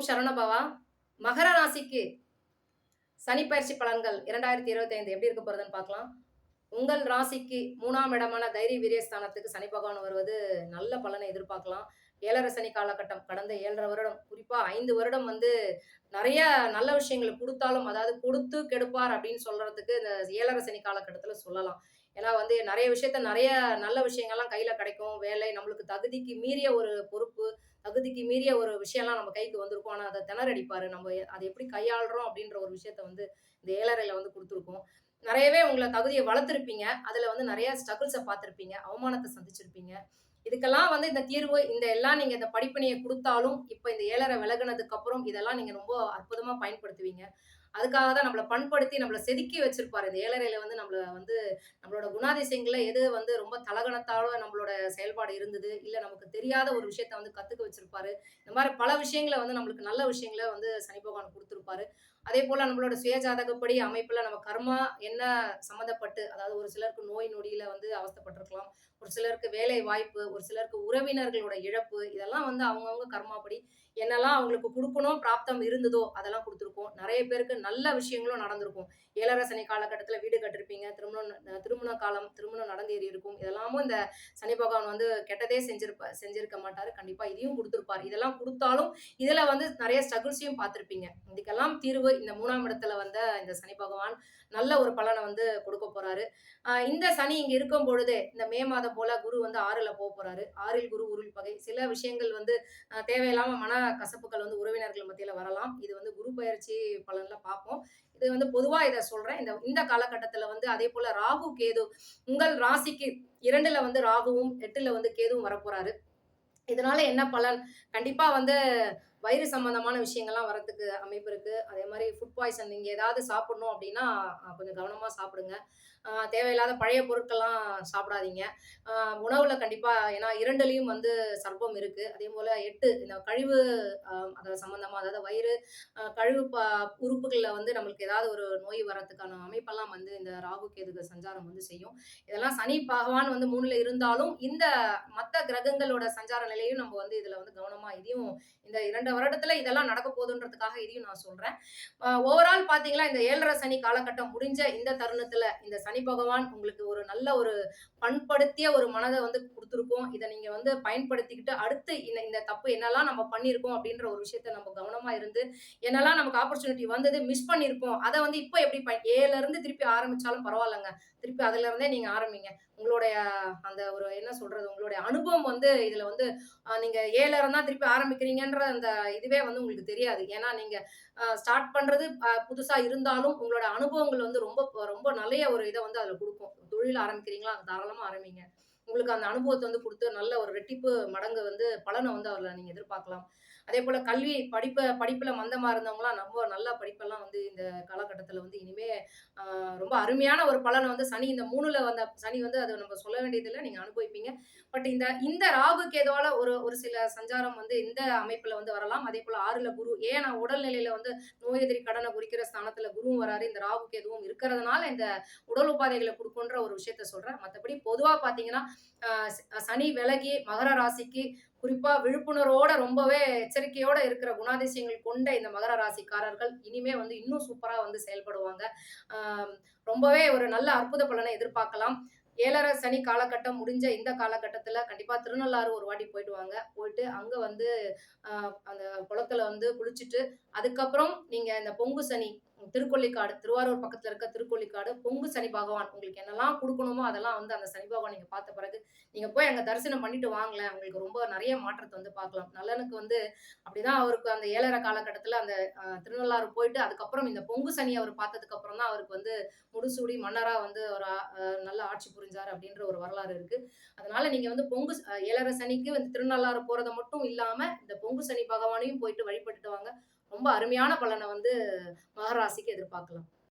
ஓம் சரவணபவா. மகர ராசிக்கு சனி பயிற்சி பலன்கள் 2025 எப்படி இருக்க போறதுன்னு பார்க்கலாம். உங்கள் ராசிக்கு 3ஆம் இடமான தைரிய வீரியஸ்தானத்துக்கு சனி பகவான் வருவது நல்ல பலனை எதிர்பார்க்கலாம். 7.5 சனி காலகட்டம் கடந்த 7.5 வருடம், குறிப்பா 5 வருடம் நெறைய நல்ல விஷயங்கள குடுத்தாலும், அதாவது குடுத்து கெடுப்பார் அப்படின்னு சொல்றதுக்கு இந்த 7.5 சனி காலகட்டத்தில சொல்லலாம். ஏன்னா நெறைய விஷயத்த நெறைய நல்ல விஷயங்கள்லாம் கையில கிடைக்கும். வேலை நம்மளுக்கு தகுதிக்கு மீறிய ஒரு பொறுப்பு, தகுதிக்கு மீறிய ஒரு விஷயம்லாம் நம்ம கைக்கு வந்திருக்கும். ஆனா அத திணறடிப்பாரு. நம்ம அத எப்படி கையாளுறோம் அப்படின்ற ஒரு விஷயத்த இந்த 7.5ல குடுத்துருக்கும். நெறையவே உங்கள தகுதிய வளர்த்திருப்பீங்க. அதுல நெறைய ஸ்ட்ரகிள்ஸ பார்த்திருப்பீங்க. அவமானத்த சந்திச்சிருப்பீங்க. இதுக்கெல்லாம் இந்த தீர்வு, எல்லாம் நீங்க இந்த படிப்பினைய குடுத்தாலும், இப்ப இந்த 7.5 விலகுனதுக்கு அப்புறம் இதெல்லாம் நீங்க ரொம்ப அற்புதமா பயன்படுத்துவீங்க. அதுக்காக தான் நம்மள பண்படுத்தி, நம்மள செதுக்கி வச்சிருப்பாரு. இந்த 7.5ல நம்மளோட குணாதிசயங்கள்ல எது ரொம்ப தலகணத்தால நம்மளோட செயல்பாடு இருந்தது, இல்ல நமக்கு தெரியாத ஒரு விஷயத்த கத்துக்க வச்சிருப்பாரு. இந்த மாரி பல விஷயங்கள நம்மளுக்கு நல்ல விஷயங்கள சனி பகவான் குடுத்திருப்பாரு. அதேபோல நம்மளோட சுய ஜாதகப்படி அமைப்புல நம்ம கர்மா என்ன சம்மந்தப்பட்டு, அதாவது ஒரு சிலருக்கு நோய் நொடியில அவஸ்தைப்பட்டுருக்கலாம். ஒரு சிலருக்கு வேலை வாய்ப்பு, ஒரு சிலருக்கு உறவினர்களோட இழப்பு, இதெல்லாம் அவங்கவங்க கர்மாப்படி என்னெல்லாம் அவங்களுக்கு குடுக்கணும், பிராப்தம் இருந்ததோ அதெல்லாம் குடுத்துருக்கோம். நெறைய பேருக்கு நல்ல விஷயங்களும் நடந்திருக்கும். 7.5 சனி காலகட்டத்தில வீடு கட்டிருப்பீங்க. திருமண காலம், திருமணம் நடந்தேறி இருக்கும். இதெல்லாமும் இந்த சனி பகவான் கெட்டதே செஞ்சிருக்க மாட்டாரு. கண்டிப்பா இதையும் குடுத்திருப்பாரு. இதெல்லாம் குடுத்தாலும், இதுல நெறைய ஸ்ட்ரகிள்ஸையும் பார்த்திருப்பீங்க. இதுக்கெல்லாம் தீர்வு இந்த 3ஆம் இடத்துல இந்த சனி பகவான் நல்ல ஒரு பலன குடுக்க போறாரு. இந்த சனி இங்க இருக்கும் பொழுதே, இந்த மே மாதம் போல குரு 6ல போறாரு. 6ல் குரு உருள் பகை. சில விஷயங்கள் தேவையில்லாம மன கசப்புகள் உறவினர்கள் மத்தியில வரலாம். இது குரு பெயர்ச்சி பலன்ல பார்ப்போம். இது பொதுவா இத சொல்றேன். இந்த இந்த காலகட்டத்தில அதேபோல ராகு, கேது உங்கள் ராசிக்கு 2ல ராகுவும், 8ல கேதுவும் வரப்போறாரு. இதனால என்ன பலன்? கண்டிப்பா வயிறு சம்மந்தமான விஷயங்கள்லாம் வரதுக்கு அமைப்பு இருக்கு. அதே மாரி ஃபுட் பாய்சன் நீங்க ஏதாவது சாப்பிடணும் அப்டின்னா, கொஞ்சம் கவனமா சாப்பிடுங்க. தேவையில்லாத பழைய பொருட்கள்லாம் சாப்பிடாதீங்க. அ உணவுல கண்டிப்பா ஏன்னா 2லயும் சர்ப்பம் இருக்கு. அதேபோல 8 இந்த கழிவு அது சம்மந்தமா அதாவது வயிறு, கழிவு உறுப்புகள்ல நம்மளுக்கு ஏதாவது ஒரு நோய் வரதுக்கான அமைப்பெல்லாம் இந்த ராகு, கேதுகள் சஞ்சாரம் செய்யும். இதெல்லாம் சனி பகவான் 3ல இருந்தாலும், இந்த மத்த கிரகங்களோட சஞ்சார நிலையும் நம்ம இதுல கவனமா இதையும் இந்த 2 வருடத்துல இதெல்லாம் நடக்க போதுன்றதுக்காக இதையும் நான் சொல்றேன். ஓவரால் பார்த்தீங்கன்னா, இந்த 7.5 சனி காலகட்டம் முடிஞ்ச இந்த தருணத்துல, இந்த சனி பகவான் உங்களுக்கு ஒரு நல்ல ஒரு பண்படுத்திய ஒரு மனத குடுத்திருக்கும். இத நீங்க பயன்படுத்திக்கிட்டு, அடுத்து இந்த இந்த தப்பு என்னலாம் நம்ம பண்ணியிருக்கோம் அப்படின்ற ஒரு விஷயத்த நம்ம கவனமா இருந்து, என்னலாம் நமக்கு ஆப்பர்ச்சுனிட்டி வந்தது, மிஸ் பண்ணியிருக்கோம். அத இப்ப எப்படி ஏல இருந்து திருப்பி ஆரம்பிச்சாலும் பரவால்லங்க. திருப்பி அதுல இருந்தே நீங்க ஆரம்பிங்க. உங்களுடைய அந்த ஒரு என்ன சொல்றது, உங்களுடைய அனுபவம் இதுல நீங்க ஏல இருந்தா திருப்பி ஆரம்பிக்கிறீங்கன்ற அந்த இதுவே உங்களுக்கு தெரியாது. ஏன்னா நீங்க ஸ்டார்ட் பண்றது புதுசா இருந்தாலும், உங்களோட அனுபவங்கள் ரொம்ப ரொம்ப நெறைய ஒரு இத அதுல குடுக்கும். தொழில் ஆரம்பிக்கிறீங்களா? தாராளமா ஆரம்பிங்க. உங்களுக்கு அந்த அனுபவத்த குடுத்து நல்ல ஒரு ரெட்டிப்பு மடங்கு பலன அதுல நீங்க எதிர்பார்க்கலாம். அதேபோல கல்வி படிப்புல மந்தமா இருந்தவங்கலாம் ரொம்ப நல்லா படிப்பெல்லாம் இந்த காலகட்டத்தில இனிமே அ ரொம்ப அருமையான ஒரு பலன சனி இந்த 3ல வந்த சனி அது நம்ம சொல்ல வேண்டியதில்ல. நீங்க அனுபவிப்பீங்க. பட் இந்த இந்த ராகு கேதுவால ஒரு ஒரு சில சஞ்சாரம் இந்த அமைப்புல வரலாம். அதேபோல 6ல குரு ஏன் நான் உடல்நிலையில நோய் எதிரி கடன குறிக்கிற ஸ்தானத்துல குருவும் வராரு. இந்த ராகு கேதுவும் இருக்கிறதுனால இந்த உடல் உபாதைகள குடுக்குன்ற ஒரு விஷயத்த சொல்றேன். மத்தபடி பொதுவா பார்த்தீங்கன்னா, சனி விலகி மகர ராசிக்கு குறிப்பா விழிப்புணர்வோட ரொம்பவே எச்சரிக்கையோட இருக்கிற குணாதிசயங்கள் கொண்ட இந்த மகர ராசிக்காரர்கள் இனிமே இன்னும் சூப்பரா செயல்படுவாங்க. ஆ ரொம்பவே ஒரு நல்ல அற்புத பலனை எதிர்பார்க்கலாம். 7.5 சனி காலகட்டம் முடிஞ்ச இந்த காலகட்டத்தில கண்டிப்பா திருநள்ளாறு ஒரு வாட்டி போயிட்டு வாங்க. போயிட்டு அங்க அ அந்த குளத்துல குளிச்சுட்டு, அதுக்கப்புறம் நீங்க இந்த பொங்கு சனி, திருக்கொள்ளிக்காடு, திருவாரூர் பக்கத்துல இருக்க திருக்கொள்ளிக்காடு, பொங்கு சனி பகவான் உங்களுக்கு என்னலாம் குடுக்கணுமோ அதெல்லாம் அந்த சனி பகவான் நீங்க பார்த்த பிறகு, நீங்க போய் அங்க தரிசனம் பண்ணிட்டு வாங்களேன். உங்களுக்கு ரொம்ப நெறைய மாற்றத்த பார்க்கலாம். நலனுக்கு அப்படிதான் அவருக்கு அந்த 7.5 காலகட்டத்தில அந்த திருநள்ளாறு போயிட்டு, அதுக்கப்புறம் இந்த பொங்கு சனி அவர் பார்த்ததுக்கு அப்புறம் தான் அவருக்கு முடிசூடி மன்னரா ஒரு நல்ல ஆட்சி புரிஞ்சாரு அப்படின்ற ஒரு வரலாறு இருக்கு. அதனால நீங்க 7.5 சனிக்கு திருநள்ளாறு போறது மட்டும் இல்லாம, இந்த பொங்கு சனி பகவானையும் போயிட்டு வழிபட்டுட்டு வாங்க. ரொம்ப அருமையான பலன மகர ராசிக்கு எதிர்பார்க்கலாம்.